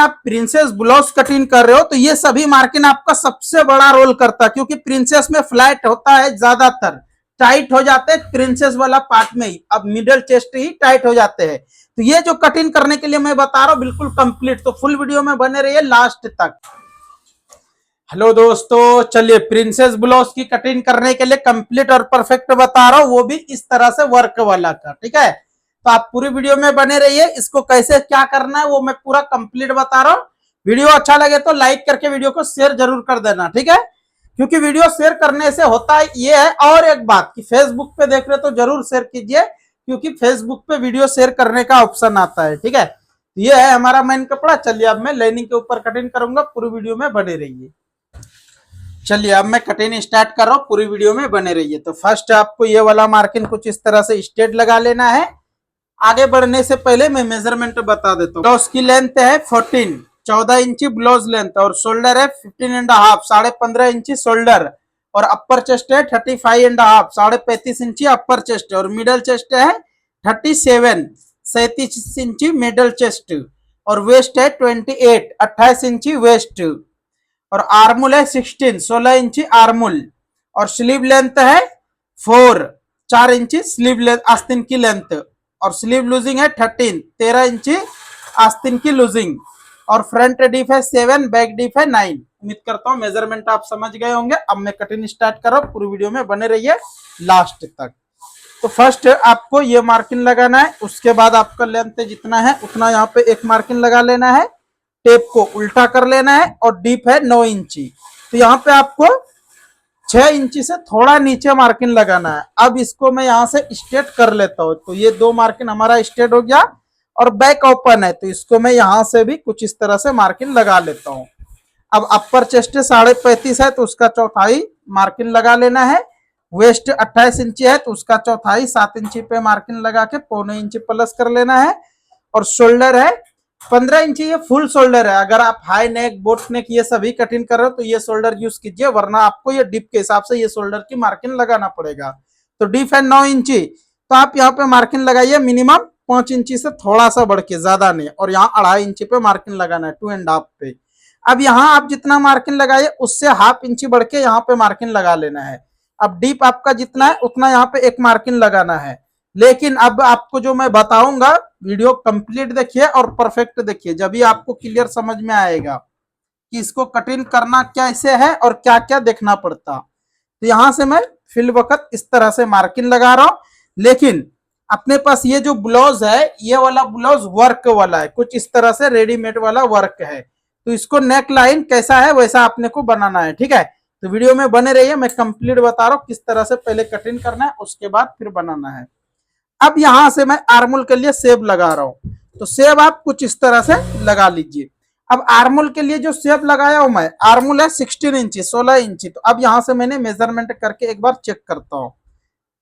आप princess blouse cutting कर रहे हो तो ये सभी मार्किंग आपका सबसे बड़ा रोल करता है, क्योंकि प्रिंसेस में फ्लैट होता है, ज्यादातर टाइट हो जाते हैं प्रिंसेस वाला पार्ट में ही, अब मिडल चेस्ट ही टाइट हो जाते हैं। तो ये जो कटिंग करने के लिए मैं बता रहा हूं बिल्कुल कंप्लीट, तो फुल वीडियो में बने रहिए लास्ट तक। हेलो दोस्तों, चलिए प्रिंसेस ब्लाउज की कटिंग करने के लिए कंप्लीट और परफेक्ट बता रहा हूं, वो भी इस तरह से वर्क वाला का, ठीक है। तो आप पूरी वीडियो में बने रहिए, इसको कैसे क्या करना है वो मैं पूरा कंप्लीट बता रहा हूँ। वीडियो अच्छा लगे तो लाइक करके वीडियो को शेयर जरूर कर देना, ठीक है, क्योंकि वीडियो शेयर करने से होता है ये है। और एक बात कि फेसबुक पे देख रहे तो जरूर शेयर कीजिए, क्योंकि फेसबुक पे वीडियो शेयर करने का ऑप्शन आता है, ठीक है। ये है हमारा मेन कपड़ा। चलिए अब मैं लाइनिंग के ऊपर कटिंग करूंगा, पूरी वीडियो में बने रहिए। चलिए अब मैं कटिंग स्टार्ट कर रहा हूँ, पूरी वीडियो में बने रहिए। तो फर्स्ट आपको ये वाला मार्किंग कुछ इस तरह से स्ट्रेट लगा लेना है। आगे बढ़ने से पहले मैं मेजरमेंट बता देता हूँ। ब्लाउज की लेंथ है 14 इंची ब्लाउज लेंथ, और शोल्डर है 15.5 15.5 इंची शोल्डर, और अपर चेस्ट है 35.5 35 इंची अपर चेस्ट, और मिडल चेस्ट है 37 इंची मिडल चेस्ट, और वेस्ट है 28 इंची वेस्ट, और आर्मुल है 16 इंची आर्मुल, और स्लीव लेंथ है 4 इंची स्लीव लेंथ आस्तीन की लेंथ, और स्लीव लूजिंग है 13 इंची आस्तीन की लूजिंग, और फ्रंट डीप है 7, बैक डीप है 9। उम्मीद करता हूँ मेजरमेंट आप समझ गए होंगे। अब मैं कटिंग स्टार्ट कर रहा हूँ, पूरी वीडियो में बने रहिए लास्ट तक। तो फर्स्ट आपको ये मार्किंग लगाना है, उसके बाद आपका लेंथ जितना है उतना यहाँ पे एक मार्किंग लगा लेना है, टेप को उल्टा कर लेना है, और डीप है 9 इंची। तो यहाँ पे आपको 6 इंची से थोड़ा नीचे मार्किंग लगाना है। अब इसको मैं यहाँ से स्ट्रेट कर लेता हूँ। तो ये 2 मार्किंग हमारा स्ट्रेट हो गया, और बैक ओपन है, तो इसको मैं यहाँ से भी कुछ इस तरह से मार्किंग लगा लेता हूँ। अब अपर चेस्ट 35.5 है तो उसका चौथाई मार्किंग लगा लेना है। वेस्ट 28 इंची है तो उसका चौथाई 7 इंची पे मार्किंग लगा के 0.25 इंची प्लस कर लेना है। और शोल्डर है 15 इंची, ये फुल शोल्डर है। अगर आप हाई नेक, बोट नेक ये सभी कटिंग कर रहे हो तो ये शोल्डर यूज कीजिए, वरना आपको ये डिप के हिसाब से ये शोल्डर की मार्किंग लगाना पड़ेगा। तो डिप है 9 इंची, तो आप यहाँ पे मार्किंग लगाइए मिनिमम 5 इंची से थोड़ा सा बढ़ के, ज्यादा नहीं। और यहाँ 2.5 इंची पे मार्किंग लगाना है, 2.5 पे। अब यहाँ आप जितना मार्किंग लगाइए उससे 1/2 इंची बढ़ के यहाँ पे मार्किंग लगा लेना है। अब डीप आपका जितना है उतना यहाँ पे एक मार्किंग लगाना है। लेकिन अब आपको जो मैं बताऊंगा, वीडियो कंप्लीट देखिए और परफेक्ट देखिए, जब भी आपको क्लियर समझ में आएगा कि इसको कटिंग करना कैसे है और क्या क्या देखना पड़ता। तो यहां से मैं फिल वक्त इस तरह से मार्किंग लगा रहा हूं। लेकिन अपने पास ये जो ब्लाउज है, ये वाला ब्लाउज वर्क वाला है, कुछ इस तरह से रेडीमेड वाला वर्क है। तो इसको नेक लाइन कैसा है वैसा आपने को बनाना है, ठीक है। तो वीडियो में बने रहिए, मैं कंप्लीट बता रहा हूँ किस तरह से पहले कटिंग करना है, उसके बाद फिर बनाना है। अब यहां से मैं आर्मुल के लिए सेब लगा रहा हूं, तो सेब आप कुछ इस तरह से लगा लीजिए। अब आर्मुल के लिए जो सेब लगाया हूं मैं, आर्मुल है 16 इंची 16 इंची। तो अब यहां से मैंने मेजरमेंट करके एक बार चेक करता हूं,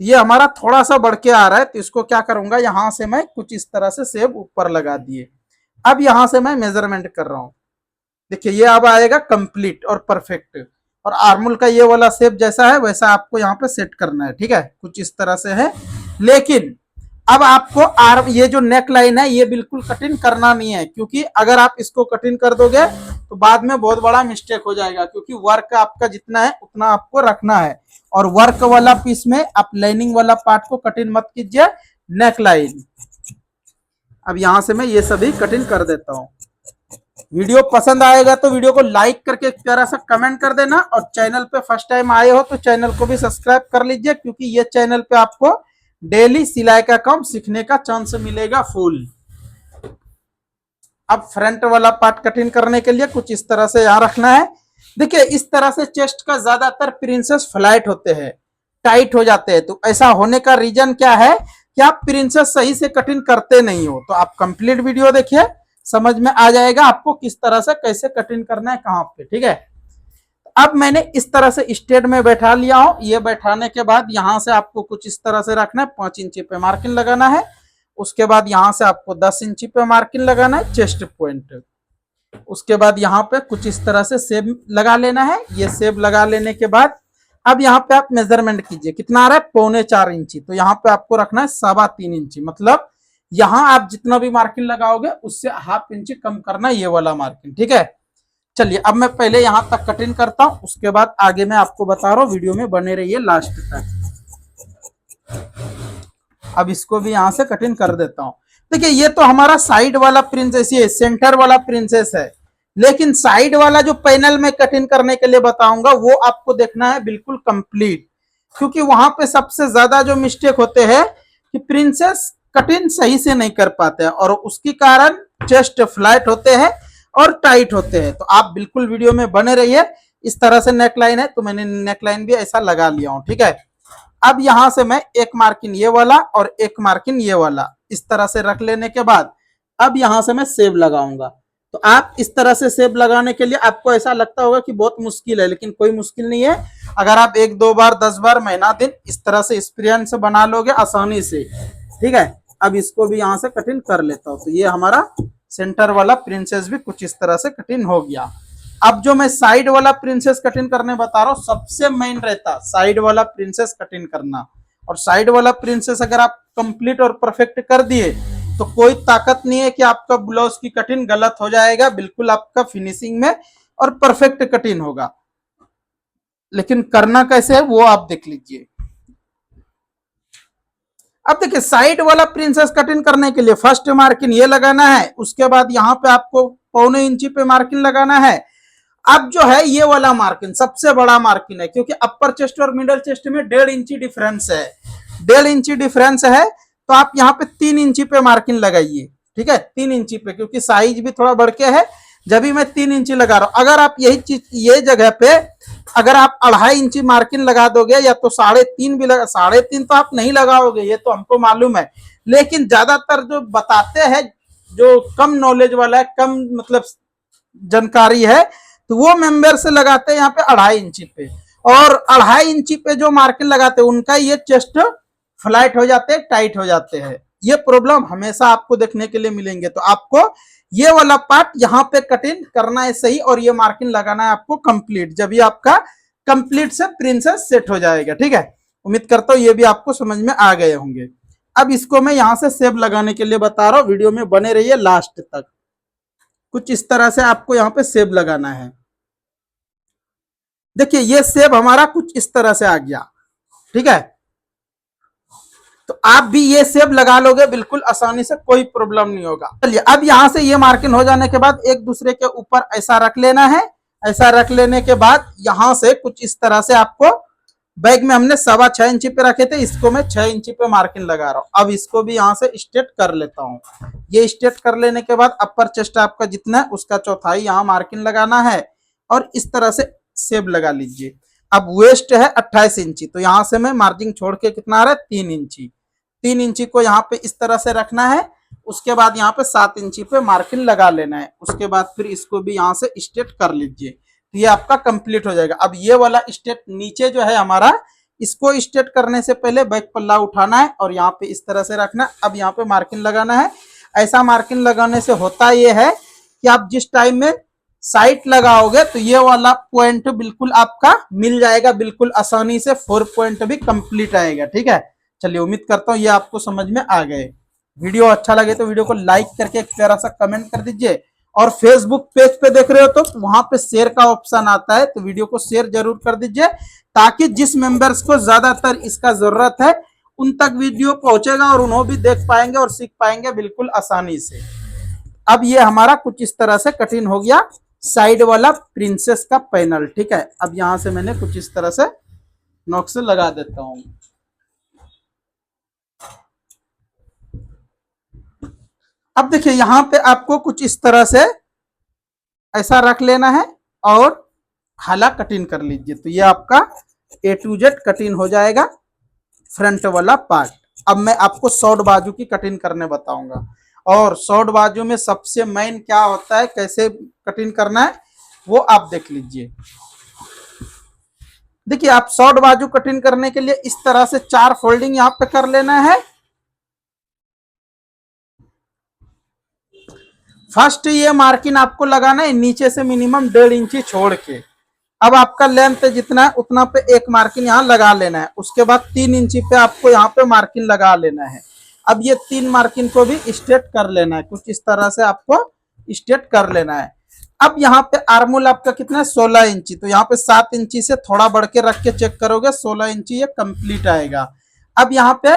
ये हमारा थोड़ा सा बढ़ के आ रहा है। तो इसको क्या करूंगा, यहां से मैं कुछ इस तरह से सेब ऊपर लगा दिए। अब यहां से मैं मेजरमेंट कर रहा हूं, देखिए ये अब आएगा कंप्लीट और परफेक्ट। और आर्मुल का ये वाला शेप जैसा है वैसा आपको यहाँ पे सेट करना है, ठीक है, कुछ इस तरह से है। लेकिन अब आपको ये जो नेक लाइन है ये बिल्कुल कटिंग करना नहीं है, क्योंकि अगर आप इसको कटिंग कर दोगे तो बाद में बहुत बड़ा मिस्टेक हो जाएगा, क्योंकि वर्क आपका जितना है उतना आपको रखना है। और वर्क वाला पीस में आप लाइनिंग वाला पार्ट को कटिंग मत कीजिए, नेक लाइन। अब यहां से मैं ये सभी कटिंग कर देता हूं। वीडियो पसंद आएगा तो वीडियो को लाइक करके एक प्यारा सा कमेंट कर देना, और चैनल पे फर्स्ट टाइम आए हो तो चैनल को भी सब्सक्राइब कर लीजिए, क्योंकि ये चैनल पे आपको डेली सिलाई का काम सीखने का चांस मिलेगा फुल। अब फ्रंट वाला पार्ट कटिंग करने के लिए कुछ इस तरह से यहाँ रखना है। देखिए इस तरह से चेस्ट का ज्यादातर प्रिंसेस फ्लैट होते हैं, टाइट हो जाते हैं। तो ऐसा होने का रीजन क्या है कि आप प्रिंसेस सही से कटिंग करते नहीं हो। तो आप कंप्लीट वीडियो देखिए, समझ में आ जाएगा आपको किस तरह से कैसे कटिंग करना है, कहाँ पे, ठीक है। अब मैंने इस तरह से स्ट्रेट में बैठा लिया हूं। ये बैठाने के बाद यहां से आपको कुछ इस तरह से रखना है, 5 इंची पे मार्किंग लगाना है। उसके बाद यहां से आपको 10 इंची पे मार्किंग लगाना है, चेस्ट पॉइंट। उसके बाद यहाँ पे कुछ इस तरह से सेब लगा लेना है। ये सेब लगा लेने के बाद अब यहाँ पे आप मेजरमेंट कीजिए, कितना आ रहा है, 3.25 इंची। तो यहाँ पे आपको रखना है 3.25 इंची, मतलब यहां आप जितना भी मार्किंग लगाओगे उससे हाफ इंच कम करना ये वाला मार्किंग, ठीक है। चलिए अब मैं पहले यहां तक कटिंग करता हूं, उसके बाद आगे मैं आपको बता रहा हूं, वीडियो में बने रहिए लास्ट तक। अब इसको भी यहां से कटिंग कर देता हूं। देखिए ये तो हमारा साइड वाला प्रिंसेस, ये सेंटर वाला प्रिंसेस है, लेकिन साइड वाला जो पैनल में कटिंग करने के लिए बताऊंगा वो आपको देखना है बिल्कुल कंप्लीट, क्योंकि वहां पे सबसे ज्यादा जो मिस्टेक होते हैं कि प्रिंसेस कटिंग सही से नहीं कर पाते हैं और उसके कारण चेस्ट फ्लैट होते हैं और टाइट होते हैं। तो आप बिल्कुल वीडियो में बने रहिए। इस तरह से नेकलाइन है तो मैंने नेकलाइन भी ऐसा लगा लिया हूं, ठीक है। अब यहां से मैं एक मार्किंग ये वाला और एक मार्किंग ये वाला इस तरह से रख लेने के बाद अब यहां से मैं सेब लगाऊंगा। तो आप इस तरह से सेब लगाने के लिए आपको ऐसा लगता होगा कि बहुत मुश्किल है, लेकिन कोई मुश्किल नहीं है। अगर आप 1-2 बार 10 बार महीना दिन इस तरह से एक्सपीरियंस से बना लोगे आसानी से, ठीक है। अब इसको भी यहां से कटिंग कर लेता हूं। तो ये हमारा सेंटर वाला प्रिंसेस भी कुछ इस तरह से कटिंग हो गया। अब जो मैं साइड वाला प्रिंसेस कटिंग करने बता रहा हूँ, सबसे मेन रहता साइड वाला प्रिंसेस कटिंग करना। और साइड वाला प्रिंसेस अगर आप कंप्लीट और परफेक्ट कर दिए तो कोई ताकत नहीं है कि आपका ब्लाउज की कटिंग गलत हो जाएगा, बिल्कुल आपका फिनिशिंग में और परफेक्ट कटिंग होगा। लेकिन करना कैसे है वो आप देख लीजिए। अब देखिए साइड वाला प्रिंसेस कटिंग करने के लिए फर्स्ट मार्किंग ये लगाना है, उसके बाद यहाँ पे आपको 1.25 इंची पे मार्किंग लगाना है। अब जो है ये वाला मार्किंग सबसे बड़ा मार्किंग है, क्योंकि अपर चेस्ट और मिडल चेस्ट में 1.5 इंची डिफरेंस है। 1.5 इंची डिफरेंस है तो आप यहाँ पे 3 इंची पे मार्किंग लगाइए, ठीक है। 3 इंची पे, क्योंकि साइज भी थोड़ा बढ़ के है, जब भी मैं 3 इंची लगा रहा हूं। अगर आप यही चीज ये जगह पे अगर आप 2.5 इंची मार्किंग लगा दोगे या तो 3.5 भी लगा, 3.5 तो आप नहीं लगाओगे, ये तो हमको मालूम है। लेकिन ज्यादातर जो बताते हैं, जो कम नॉलेज वाला है, कम मतलब जानकारी है, तो वो मेंबर से लगाते हैं यहाँ पे 2.5 इंची पे। और 2.5 इंची पे जो मार्किंग लगाते हैं उनका ये चेस्ट फ्लैट हो जाते हैं, टाइट हो जाते हैं। ये प्रॉब्लम हमेशा आपको देखने के लिए मिलेंगे। तो आपको ये वाला पार्ट यहाँ पे कटिंग करना है सही और ये मार्किंग लगाना है आपको कंप्लीट, जब ये आपका कंप्लीट से प्रिंसेस सेट हो जाएगा, ठीक है। उम्मीद करता हूँ ये भी आपको समझ में आ गए होंगे। अब इसको मैं यहाँ से सेब लगाने के लिए बता रहा हूँ, वीडियो में बने रहिए लास्ट तक। कुछ इस तरह से आपको यहाँ पे सेब लगाना है। देखिए ये सेब हमारा कुछ इस तरह से आ गया, ठीक है। तो आप भी ये सेब लगा लोगे बिल्कुल आसानी से, कोई प्रॉब्लम नहीं होगा। चलिए अब यहां से ये मार्किंग हो जाने के बाद एक दूसरे के ऊपर ऐसा रख लेना है। ऐसा रख लेने के बाद यहां से कुछ इस तरह से आपको, बैग में हमने 6.25 इंची पे रखे थे, इसको मैं 6 इंची पे मार्किंग लगा रहा हूं। अब इसको भी यहां से स्ट्रेट कर लेता हूं। ये स्ट्रेट कर लेने के बाद अपर चेस्ट आपका जितना है उसका चौथाई यहाँ मार्किंग लगाना है और इस तरह से सेब लगा लीजिए। अब वेस्ट है 28 इंची, तो यहां से मैं मार्जिन छोड़ के कितना आ रहा है 3 इंची। 3 इंची को यहाँ पे इस तरह से रखना है। उसके बाद यहाँ पे 7 इंची पे मार्किंग लगा लेना है। उसके बाद फिर इसको भी यहाँ से स्ट्रेट कर लीजिए, तो ये आपका कंप्लीट हो जाएगा। अब ये वाला स्ट्रेट नीचे जो है हमारा, इसको स्ट्रेट करने से पहले बैक पल्ला उठाना है और यहाँ पे इस तरह से रखना। अब यहाँ पे मार्किंग लगाना है। ऐसा मार्किंग लगाने से होता ये है कि आप जिस टाइम में साइड लगाओगे तो ये वाला पॉइंट बिल्कुल आपका मिल जाएगा, बिल्कुल आसानी से 4 पॉइंट भी कंप्लीट आएगा, ठीक है। चलिए उम्मीद करता हूँ ये आपको समझ में आ गए। वीडियो अच्छा लगे तो वीडियो को लाइक करके एक प्यारा सा कमेंट कर दीजिए। और फेसबुक पेज पे देख रहे हो तो वहां पे शेयर का ऑप्शन आता है, तो वीडियो को शेयर जरूर कर दीजिए, ताकि जिस मेंबर्स को ज्यादातर इसका जरूरत है उन तक वीडियो पहुंचेगा और उन्होंने भी देख पाएंगे और सीख पाएंगे बिल्कुल आसानी से। अब ये हमारा कुछ इस तरह से कटिंग हो गया साइड वाला प्रिंसेस का पैनल, ठीक है। अब यहां से मैंने कुछ इस तरह से नॉक से लगा देता हूं। अब देखिए यहां पे आपको कुछ इस तरह से ऐसा रख लेना है और हाला कटिंग कर लीजिए, तो ये आपका A to Z कटिंग हो जाएगा फ्रंट वाला पार्ट। अब मैं आपको शॉर्ट बाजू की कटिंग करने बताऊंगा। और शॉर्ट बाजू में सबसे मेन क्या होता है, कैसे कटिंग करना है वो आप देख लीजिए। देखिए आप शॉर्ट बाजू कटिंग करने के लिए इस तरह से 4 फोल्डिंग यहाँ पे कर लेना है। फर्स्ट ये मार्किंग आपको लगाना है नीचे से मिनिमम 1.5 इंची छोड़ के। अब आपका लेंथ जितना है उतना पे एक मार्किंग यहाँ लगा लेना है। उसके बाद 3 इंची पे आपको यहाँ पे मार्किंग लगा लेना है। अब ये 3 मार्किंग को भी स्ट्रेट कर लेना है, कुछ इस तरह से आपको स्ट्रेट कर लेना है। अब यहाँ पे आर्मोल आपका कितना है 16 इंची, तो यहाँ पे 7 इंची से थोड़ा बढ़ के रख के चेक करोगे 16 इंची ये कंप्लीट आएगा। अब यहाँ पे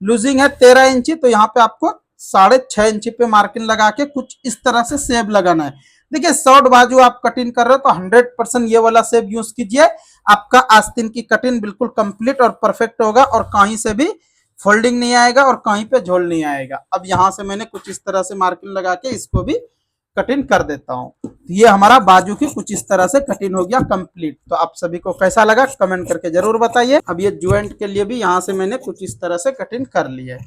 लूजिंग है 13 इंची, तो यहाँ पे आपको 6.5 इंची पे मार्किंग लगा के कुछ इस तरह से सेब लगाना है। देखिए शॉर्ट बाजू आप कटिंग कर रहे हो तो 100% ये वाला सेब यूज कीजिए, आपका आस्तीन की कटिंग बिल्कुल कंप्लीट और परफेक्ट होगा और कहीं से भी फोल्डिंग नहीं आएगा और कहीं पे झोल नहीं आएगा। अब यहां से मैंने कुछ इस तरह से मार्किंग लगा के इसको भी कटिंग कर देता हूं। ये हमारा बाजू की कुछ इस तरह से कटिंग हो गया कंप्लीट। तो आप सभी को कैसा लगा कमेंट करके जरूर बताइए। अब ये ज्वाइंट के लिए भी यहां से मैंने कुछ इस तरह से कटिंग कर ली है।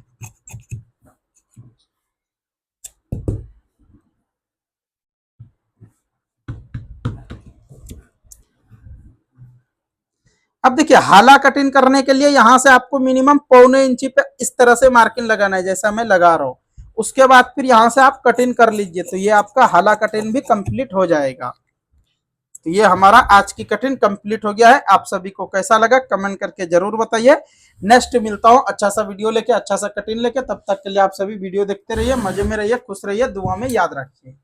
अब देखिए हाला कटिंग करने के लिए यहां से आपको मिनिमम 1.25 इंची पे इस तरह से मार्किंग लगाना है, जैसा मैं लगा रहा हूं। उसके बाद फिर यहां से आप कटिंग कर लीजिए, तो ये आपका हाला कटिंग भी कंप्लीट हो जाएगा। तो ये हमारा आज की कटिंग कंप्लीट हो गया है। आप सभी को कैसा लगा कमेंट करके जरूर बताइए। नेक्स्ट मिलता हूं अच्छा सा वीडियो लेके, अच्छा सा कटिंग लेके। तब तक के लिए आप सभी वीडियो देखते रहिए, मजे में रहिए, खुश रहिए, दुआ में याद रखिए।